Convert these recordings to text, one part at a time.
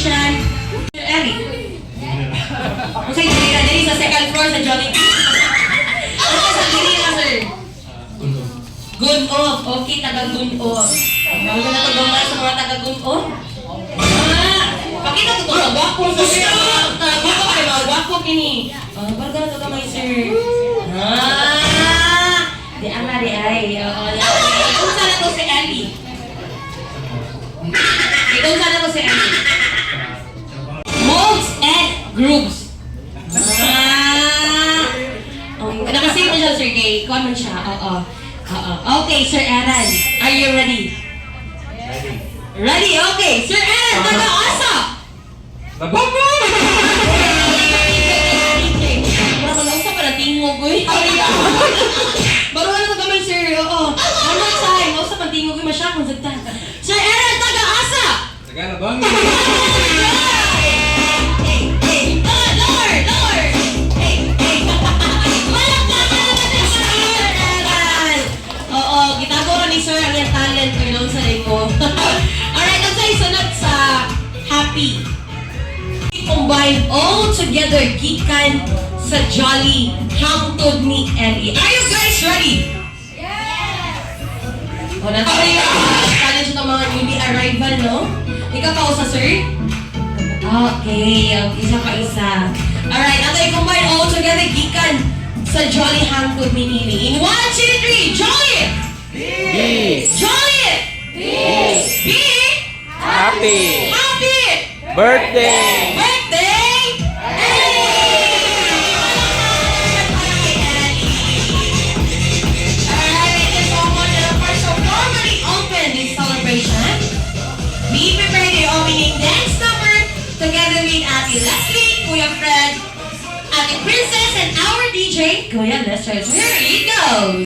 celebration. Ellie. Kung sa'yo, dali sa second floor sa Jollibee. Ano sa dili na, sir? Good off. Okay, taga-good-off. Bago na ito gamay sa mga taga-good-off. Pakita ko ito. Magwapo, sir. Magwapo kayo. Magwapo kini. Bago na ito gamay, sir. Di ama, di ay. Ikaw sana to si Ellie. Ikaw sana to si Ellie. Molds and grooves. Nakasave mo siya, Sir Gay. Comment siya. Oo. Okay, Sir Aaron. Are you ready? Ready? Okay. Sir Aaron, taga-asa! Bago! Para malausa pa na tingog, uy. Baro na ito kami, Sir. Oo. One more time. Mausa pa tingog, uy. Masyakong sagtan. Sir Aaron, taga-asa! Taga-alabang. Sir, ang yung talent ko lang sa mo. Alright, ang sa'yo sunod sa happy. Combine all together gikan sa Jolly hangtod ni Ellie. Are you guys ready? Yes! O, natin talent siya ng mga newly arrival, no? Ikaw pa sa sir? Okay, isa pa isa. Alright, natin combine all together gikan sa Jolly hangtod ni Ellie. In 1, 2, 3, Jolly! B. Jolly! B! Happy. Happy! Birthday. Birthday! Alright, thank you so much. And of course, to formally open this celebration, we prepared the opening dance number together with Ate Leslie, Kuya Fred, Ate Princess, and our DJ, Kuya Lester. Here it goes!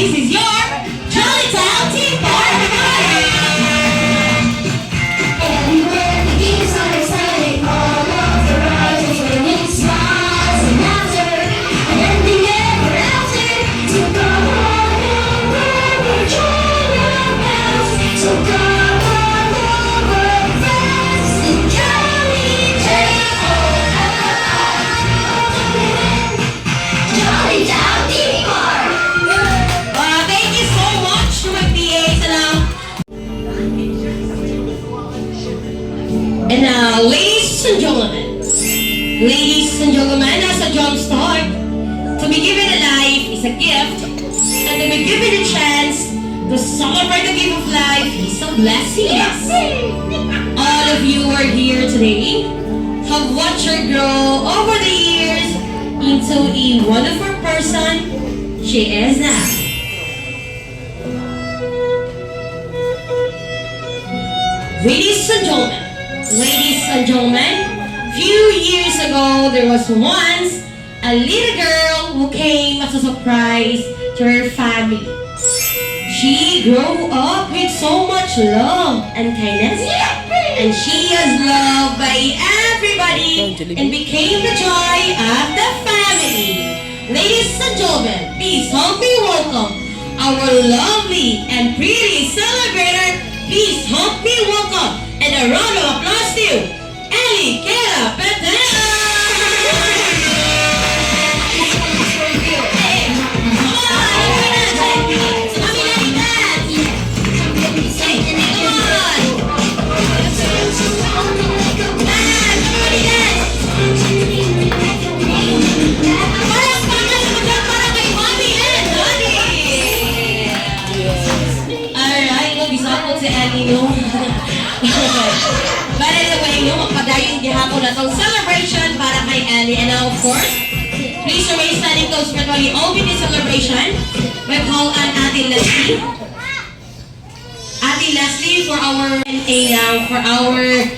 This is your Jolly Town Team Party! Everywhere the kids are excited, all of the rides are winning smiles and laughter, and ending ever after to come on over, we're joining bells, so come on over fast and Jolly Jolly Town Team Party! And now, ladies and gentlemen, as a jump start, to be given a life is a gift, and to be given a chance to celebrate the gift of life is a blessing. All of you are here today, have watched her grow over the years into a wonderful person she is now. Ladies and gentlemen, few years ago, there was once a little girl who came as a surprise to her family. She grew up with so much love and kindness, and she is loved by everybody and became the joy of the family. Ladies and gentlemen, please help me welcome our lovely and pretty celebrator. Please help me welcome and a round of applause to Ellie Keira. But anyway, magpadayon gihapon na itong celebration para kay Ellie. And now, of course, please remain standing close for the open the celebration. We call on Ate Leslie. Ate Leslie for our for our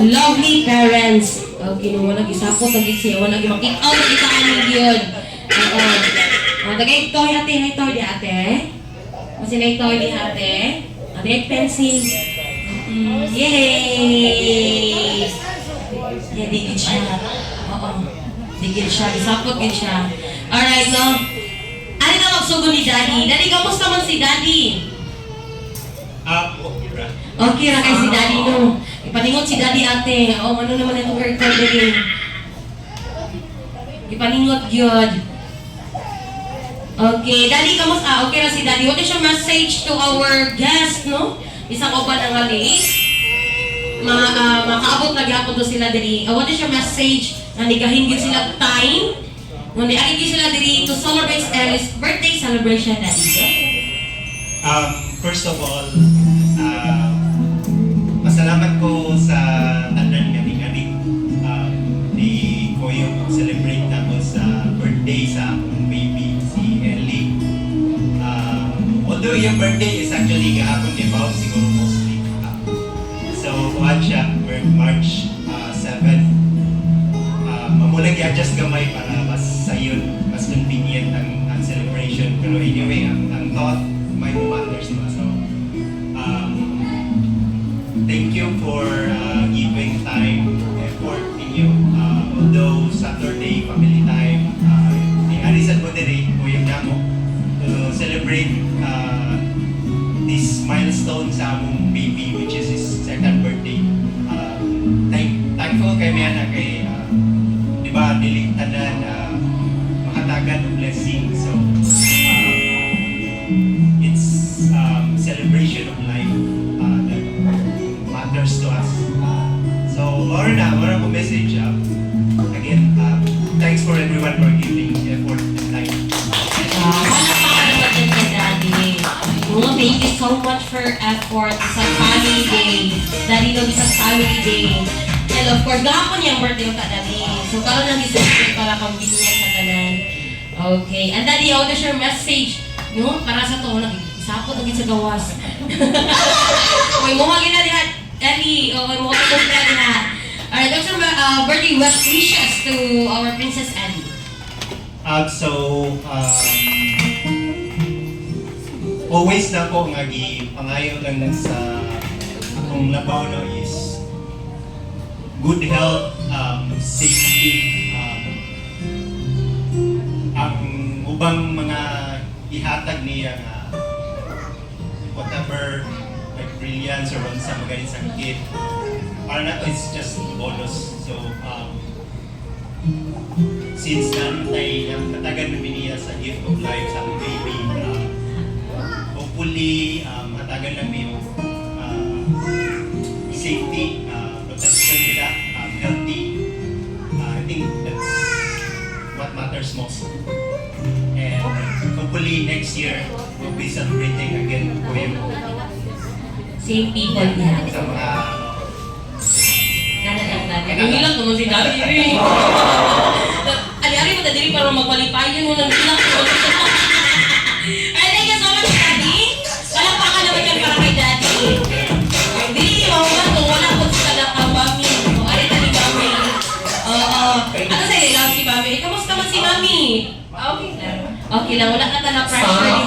lovely parents. Okay, nung wala gisapot, nag-isiya, wala gimakik out, itaan ng yun. Oo. Tagay ito, ate, ito, di ate. Kasi na ito, di ate. Ate, pencil. Yay! Yeah, digid siya. Oo. Digid siya. Isapot din siya. Alright, no? Ano na magsugo ni Daddy? Daddy, kamusta man si Daddy? Okay ra. Okay ra kay si Daddy, no? Ipaningot si Daddy, ate. Oo, ano naman itong recording? Ipaningot yun. Okay, Daddy, kamusta? Okay ra si Daddy. What is your message to our guest, no? Isang oban ang late. Makaabot na gyapon to sila diri. What is your message? Nanigahin gid sila time. Nung niagid sila diri to celebrate Ellie's birthday celebration, Daddy. First of all, masalamat ko sa tanan gabi-gabi. Di ko yung celebrate na ko sa birthday sa akong baby, si Ellie. Although yung birthday is actually kahapon di ba, siguro mostly. So, kuhan siya, March 7. Mamulang i-adjust gamay para mas sayon, mas convenient ang celebration. Pero anyway, ang thought, may matters diba? So, thank you for giving time, effort ninyo. Although Saturday, family time, i-alisan ko din kuyog na mo to celebrate this milestone sa among baby, which is his second birthday. Thankful kay Miana kay, di ba, niligtanan makatagan ng blessing. So, it's celebration of life that matters to us. So, wala ko message. Again, thanks for everyone for giving effort and time. Thank you so much for effort. It's a family day. Daddy, no, it's a family day. And of course, gahapon yung birthday yung Daddy. So, karoon lang isa para convenient na tanan. Okay. And Daddy, what is your message? No? Para sa to, isapot lagi sa gawas. May muhagin na dihat. Ellie, may muhagin na dihat. Alright, what's your birthday wishes to our Princess Ellie? Always na ko nga pangayo lang sa akong labaw no is good health, safety, ang ubang mga ihatag niya nga whatever, like brilliance or sa magaling sakit, para na to is just bonus. So since nantay ang katagan na niya sa gift of life sa akong baby, hopefully matagal lang yung safety, protection nila, healthy. I think that's what matters most. And hopefully next year we'll be celebrating again po yung Same people niya. sa mga Ang ilang naman si Daddy rin. Ali-ali mo Daddy para magpalipayan mo ng ilang. Ay, thank you so much, Daddy. Palakpakan naman yan para kay Daddy. Hindi, mauman kung wala po sa kalakang Mami. Ay, Daddy Mami. Oo. Ano sa'yo lang si Mami? Kamusta man si Mami? Okay lang. Okay lang. Wala ka na pressure.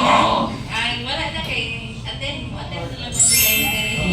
Ay, wala na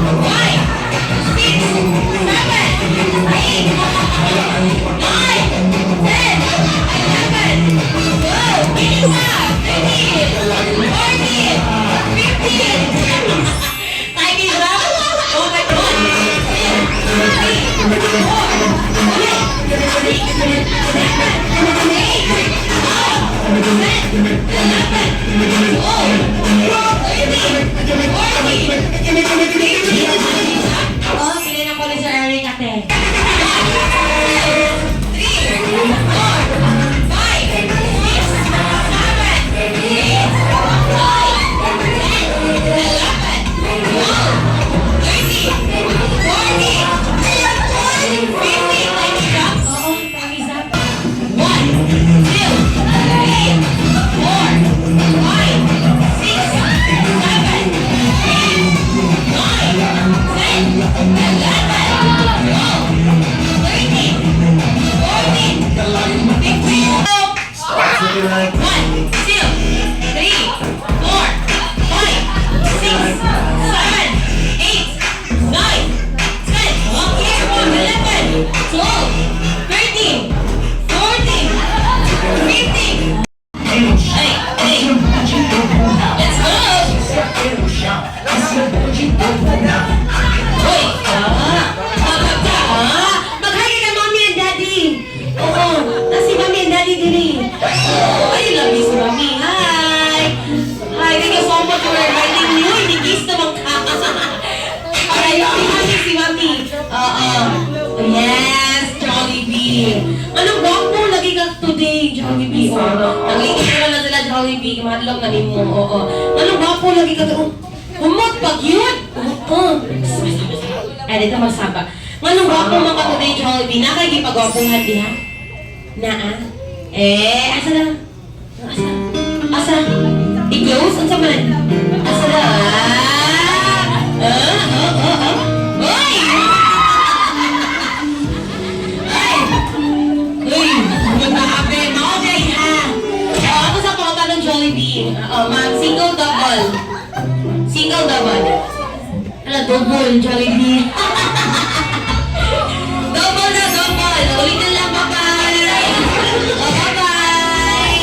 5, 6, 7, 8, 9, 10, 11, 12, isa, 13, 14, 15. Time is up. Oh my God. Yes, Jollibee. Anong gwapo lagi ka today, Jollibee? Nag-iikira na sila, Jollibee. Madlong na nimo. Anong gwapo lagi ka today? Umot pag yun. Dito magsaba. Anong gwapo man ka today, Jollibee? Nakagipagwapuhan diha? Asa na? Asa? I-close? Ang saman? Asa na? Jollibee. Ma'am, single double. Single double. Ano, double, Jollibee. Double na, double. Ulitin lang, bye-bye. Bye-bye.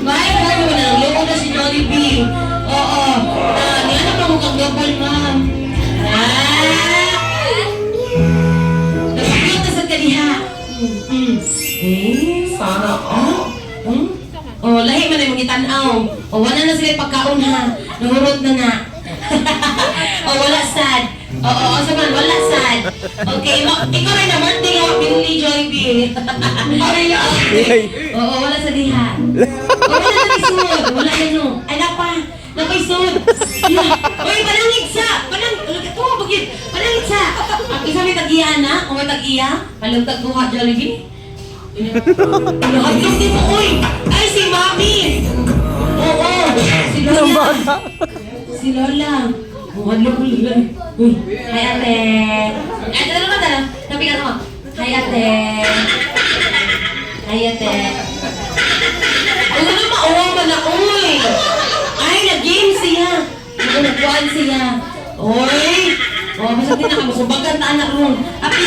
Bye, bye mo na. Loko na si Jollibee. Niyan pa mukhang double, ma'am. Napakita sa kaliha. Sana lahi man ay magitanaw. Wala na sila pagkaon ha. Nahurot na. Wala sad. Saman, wala sad. Okay, ikaw rin na birthday ako, Billy Jollibee. Wala sa diha. Wala na isod. Wala na no. Ay, napaisod. Uy, panangigsa. Ito, bagit. Panangigsa. Isa may tag-iya na. O may tag-iya. Palagtag buha, Jollibee. Nakaglos din mo, uy! Ay, si Mami! Si Lola! Si Lola! Uy! Hi, ate! Ay, tala! Sabi ka naman! Hi, ate! Hi, ate! Ano na maawa na, uy! Ay, nag-game siya! Nagkuhan siya! Uy! Basta din na kami. Subagan na anak ron! Happy!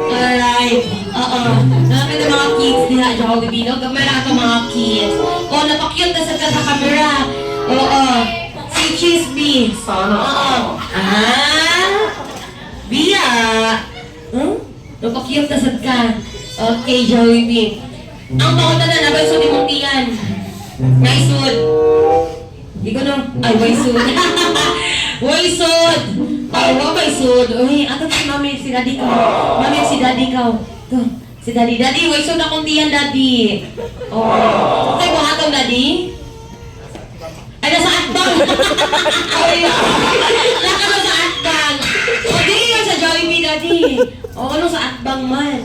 Alright. Nakapit na mga kids diha, Jollibee, no? Gamay na ito mga kids. Napakyut na sa camera. Si Chisby. Bia. Napakyut na sa ka. Okay, Jollibee. Ang pakota na, nabaysod yung muntiyan. Naisod. Di ko no? Ay, waysod. Waysod. Waysod. Uy, ato si Mami, si Daddy ka. Mami, si Daddy ka. Ito, si Daddy. Daddy, waysod akong tiyan, Daddy. Ay, buhatong, Daddy? Ay, nasa atbang. Naka na sa atbang. Di yun sa Jollibee, Daddy. Ano sa atbang man?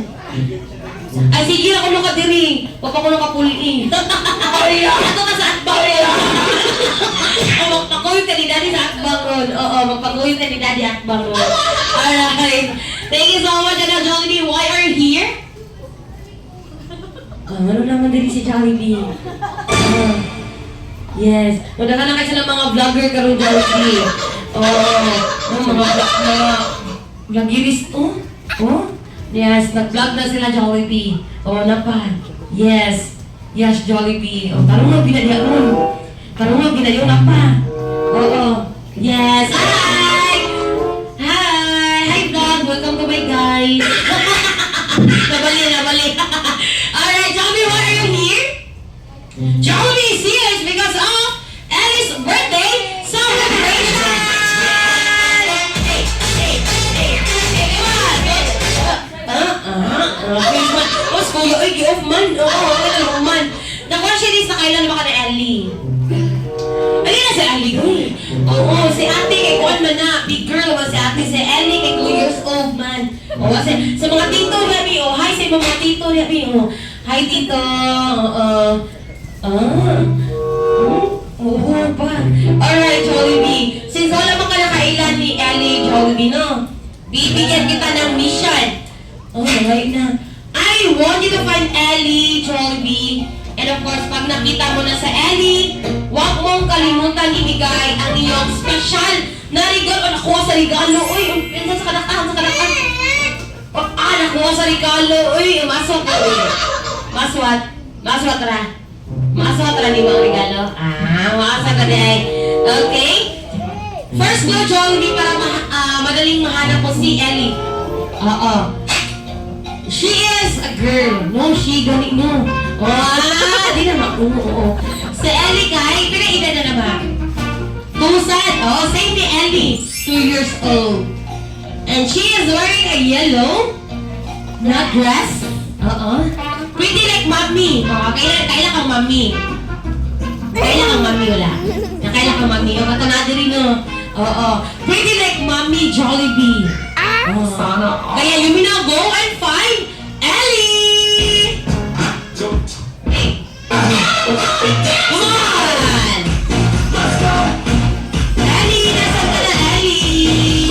Ay, sige na kuno ka diri. Papa ko nung kapuli. Ato ka sa atbang ron. Magpakulit ka ni Daddy sa atbang ron. Magpakulit ka ni Daddy atbang ron. Alright. Thank you so much, Jollibee. Why are you here? Ano naman diri si Jollibee? Yes. Magdaka na kayo sa mga vlogger karong Jollibee. Mga vloggerist. Yes, nag-vlog na sila Jollibee. Napa. Yes. Yes, Jollibee. Tarong lang ginadya ron. Tarong lang ginadya napa. Yes. Hi! Hi, vlog. Welcome to my guys. Nabali. Alright, Jollibee, why are you here? Jollibee is here is because of Ellie's birthday celebration! Kuya, ay, gi-off man. Ano man. Nakuha siya din sa kailan ba ka na Ellie? Ay, na si Ellie, uy. Si ate, kay Kuan Hi, Tito. Oo pa. Alright, Jollibee. Since wala man ka nakailan ni Ellie, Jollibee, no? Bibigyan kita ng mission. Oh, right na. I want you to find Ellie, Jollibee. And of course, pag nakita mo na sa Ellie, huwag mong kalimutan ibigay ang iyong special na regalo. Nakuha sa regalo. Uy, pinsan sa kanakahan, sa kanakahan. Nakuha sa regalo. Uy, maswat na. Maswat. Maswat ra. Maswat ra ni mga regalo. Maswat ka din. Okay? First go, Jollibee, para madaling mahanap mo si Ellie. Oo. She is a girl. No, she, gani mo. Di naman. Oo. Sa Ellie kay, pinaedad na naman. Tusan. Same ni Ellie. 2 years old. And she is wearing a yellow dress. Pretty like mommy. Kailan kang mommy. Kailan kang mommy, wala. Kailan kang mommy. Katanado rin, no. Pretty like mommy, Jollibee. Kaya you may now go and find Ellie! Come on! Ellie! Nasaan ka na, Ellie?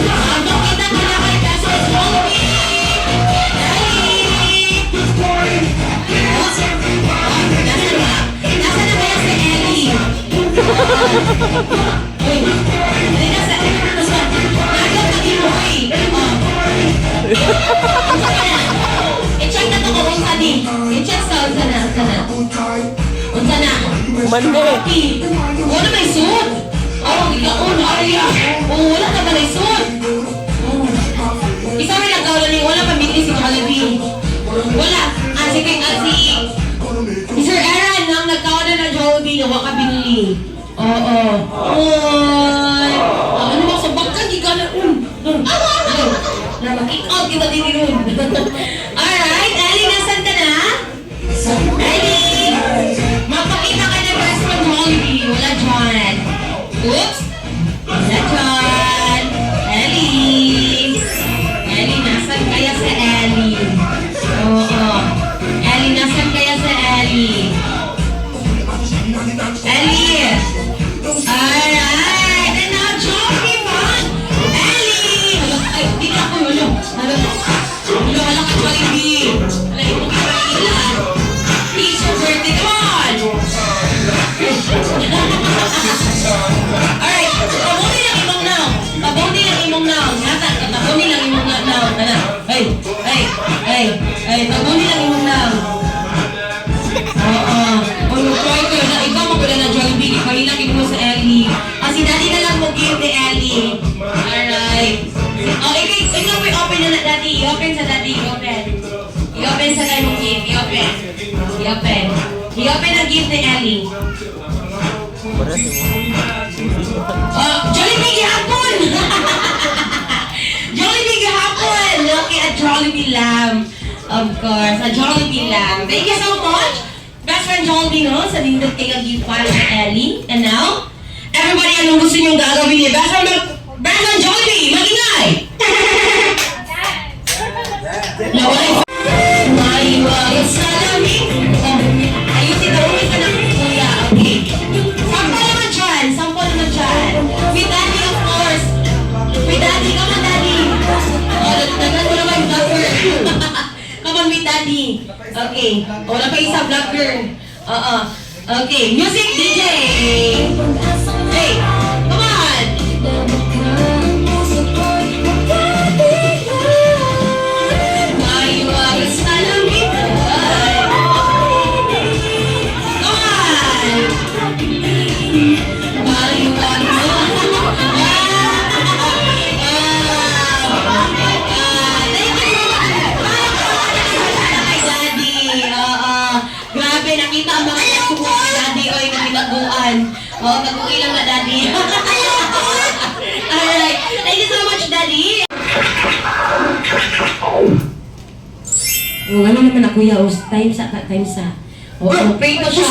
Ando kita ka na kay Pastor Jollibee! Ellie! Nasaan na kaya si Ellie? I-check na ito kung unsa ni. I-check sa unsa na. Unsa na. Mande. Wala may suit. Wala ka ba may suit? Isa may nagkawala ni wala pamili si Jollibee. Wala. Si Sir Aaron ang nagkawala ng Jollibee na waka binili. Ano ba sa bagkan? Di ka na mag-kick out kita din yun. Alright, Ellie, nasan ka na? Ellie! Mapakita ka na best friend Jollibee. Wala dyan. Oops! Wala dyan. Ellie! Ellie, nasan kaya sa Ellie? Ellie, nasan kaya sa Ellie? Ellie! Alright! And now, Jollibee man! Ellie! Ay, di na ako, wala ka Jollibee! Wala ito kipagila! It's your birthday, come on! Alright, pabuti lang imong now! Pabuti lang imong now! Natan, pabuti lang imong now! Hey, pabuti lang imong now! Try ko na ikaw magpala na Jollibee. Palilakin mo sa Ellie. Si Daddy na lang mag-give ni Ellie. Alright. Ikaw mo i-open na Daddy. I-open sa Daddy. I-open sa Daddy mong gift. I-open ang gift ni Ellie. Jollibee gihapon! Jollibee gihapon! Okay, a Jollibee lamb. Of course, a Jollibee lamb. Thank you so much! Best friend Jollibee, no? Sa dindot kayo gift para sa Ellie. And now, everybody, anong gusto niyong gagawin niya? Best friend Jollibee, mag-ingay! Nawala. Maiwag sa lamig. Ayusin na uwi ka ng kuya. Okay. Sample naman dyan. With Daddy, of course. With Daddy, come on, Daddy. Dagan mo naman yung vlogger. Come on, with Daddy. Okay. Wala pa isa, vlogger. Okay. Music, DJ. Hey, come on. Maiwag sa lamig. Nakita ang mga nasuko si Daddy oy na pinaguan. Nag-uwi lang na Daddy. Alright. Thank you so much, Daddy. Ano naman ako ya? Time sa. Pray pa siya.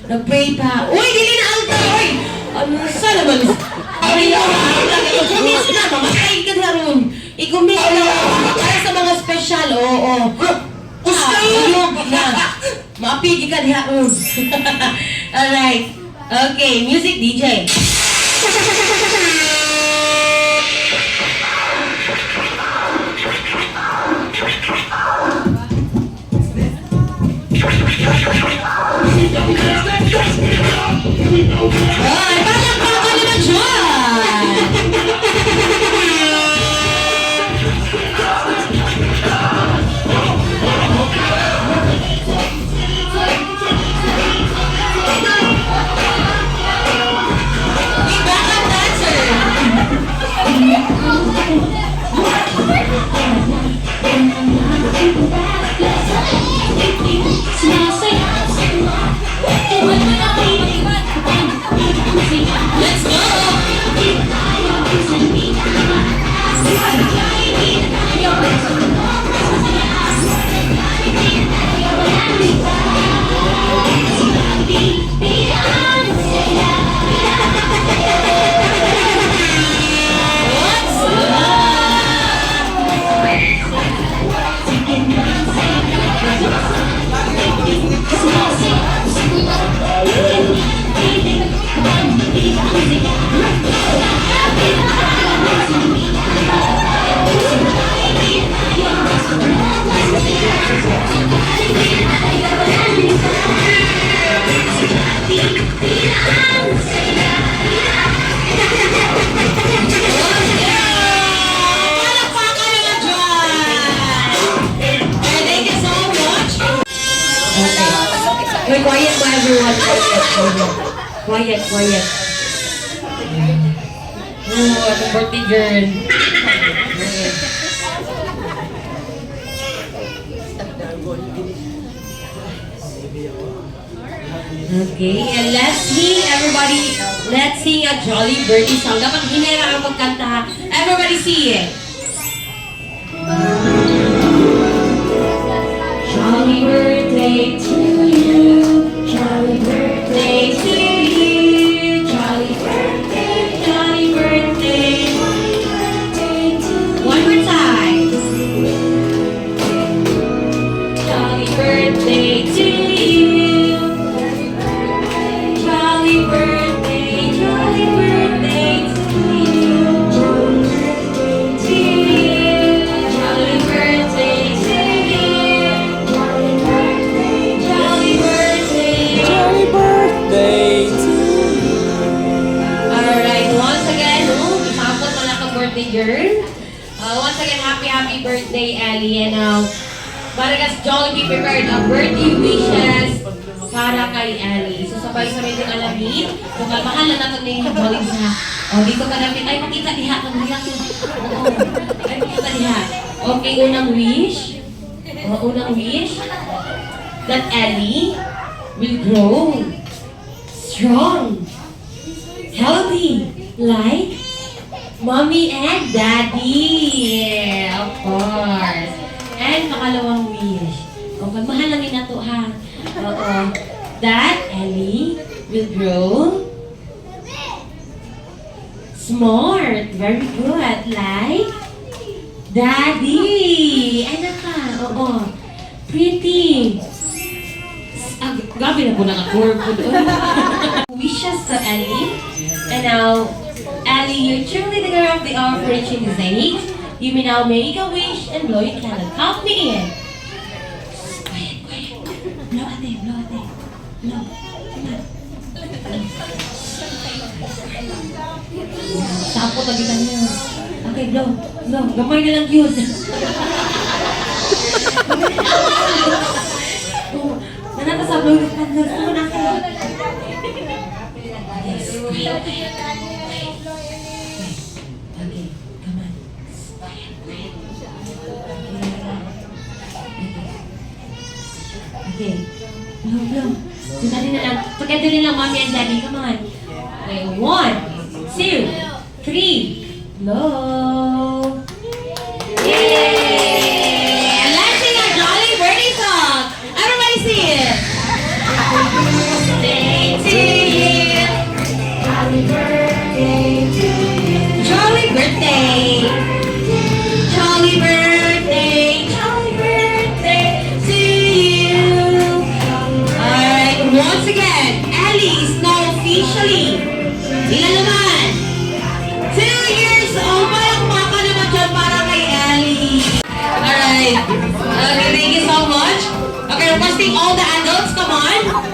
Nag-pray pa. Uy, dili na altar. Uy! Ano sa naman? Ay, ikumis na. Mamatay ka na ron. Ikumis na. Para sa mga Oo. Uyog na. Maapigi ka diha. Alright. Okay, music DJ. Ay, palakpakan naman dyan! We backup dancer! Let's go! What's Palakpakan naman dyan! And thank you so much! Okay. Wait, quiet po everyone. Quiet, quiet. Oh, happy birthday girl. Okay, and let's sing everybody. Let's sing a jolly birthday song. Dapat hinera ang magkanta ha. Everybody sing it. Jolly birthday to you. Jolly birthday to you. Jolly birthday. Jolly birthday. One more time. Jolly birthday to you. Jolly birthday. Jolly birthday to you. To you. Jolly birthday to you. Jolly birthday. Happy birthday to you. Alright, once again, isapot mo na ka birthday girl. Once again, happy birthday, Ellie. And Madagas Jollibee prepared a birthday wishes para kay Ellie. So sabay-sabay din alamin. Kung mahal na natin na yung Jollibee ha. O, dito ka natin. Ay, makita diha. Ang diha ko. Oo. Ay, makita diha. Okay, unang wish. Unang wish. That Ellie will grow strong, healthy, like mommy and daddy. Of course. And makalawang wish. Kung pagmahal namin na to ha. Oo. That Ellie will grow smart. Very good. Like daddy. Ano ka? Oo. Pretty. Gabi na po naka-core po doon. Wishes to Ellie. And now, Ellie, you're truly the girl of the hour for reaching this age. You may now make a wish and blow your candle. Count me in. Quiet, quiet. Blow ate, blow ate. Blow. Come on. Sampo tagitan niyo. Okay, blow. Blow. Gamay na lang yun. Nanata sa blow yung candle. Come on, ate. Yes, quiet, quiet. Okay, come on. Okay. Blow, blow. Sundali na lang. Together na lang, mommy and daddy. Come on. Okay, 1, 2, 3. Blow. Yay! And let's sing a jolly birthday song. Everybody sing it. Happy birthday to you. Happy birthday to you. Jolly birthday. Jolly birthday. Jolly birthday. all the adults, come on.